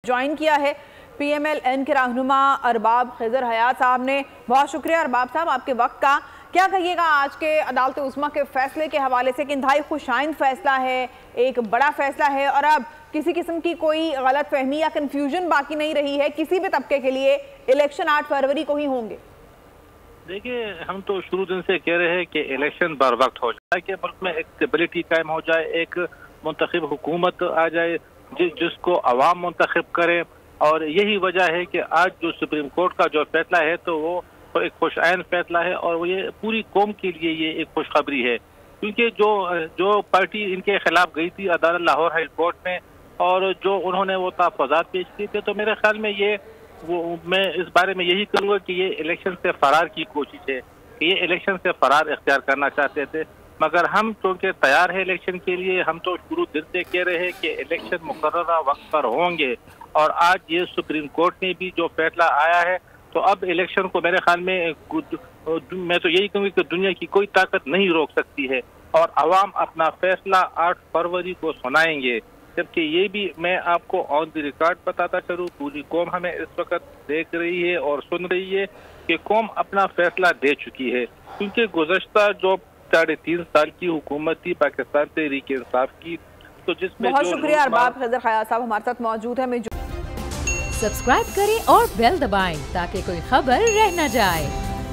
Join किया है PMLN के रहनुमा अरबाब खिजर हयात साहब ने। बहुत शुक्रिया अरबाब साहब आपके वक्त का। क्या कहिएगा आज के अदालत उस्मा के फैसले के हवाले से कि इंतहाई खुशाइंद फैसला है, एक बड़ा फैसला है और अब किसी किस्म की कोई गलत फहमी या कंफ्यूजन बाकी नहीं रही है किसी भी तबके के लिए, इलेक्शन 8 फरवरी को ही होंगे। देखिए, हम तो शुरू दिन से कह रहे हैं कि इलेक्शन बर वक्त हो जाए, कि मुल्क में एक स्टेबिलिटी कायम हो जाए, एक मुंतखब हुकूमत आ जाए जिसको अवाम मुंतखब करें। और यही वजह है कि आज जो सुप्रीम कोर्ट का जो फैसला है तो वो एक खुशआइन फैसला है और ये पूरी कौम के लिए ये एक खुशखबरी है, क्योंकि जो पार्टी इनके खिलाफ गई थी अदालत लाहौर हाई कोर्ट में और जो उन्होंने वो तहफ़्फ़ुज़ात पेश किए थे, तो मेरे ख्याल में मैं इस बारे में यही कहूँगा कि ये इलेक्शन से फरार की कोशिश है, कि ये इलेक्शन से फरार इख्तियार करना चाहते थे। मगर हम चूँकि तैयार है इलेक्शन के लिए, हम तो शुरू दिन से कह रहे हैं कि इलेक्शन मुकर्ररा वक्त पर होंगे और आज ये सुप्रीम कोर्ट ने भी जो फैसला आया है तो अब इलेक्शन को मेरे ख्याल में मैं तो यही कहूँगी कि दुनिया की कोई ताकत नहीं रोक सकती है और अवाम अपना फैसला 8 फरवरी को सुनाएंगे। जबकि ये भी मैं आपको ऑन द रिकॉर्ड बताता चलूँ, पूरी कौम हमें इस वक्त देख रही है और सुन रही है कि कौम अपना फैसला दे चुकी है, क्योंकि गुज़श्ता जो 3.5 साल की हुकूमत थी पाकिस्तान तहरीक इंसाफ की, तो जिसमें बहुत शुक्रिया अरबाब खिजर हयात साहब हमारे साथ मौजूद है। सब्सक्राइब करें और बेल दबाएं ताकि कोई खबर रह न जाए।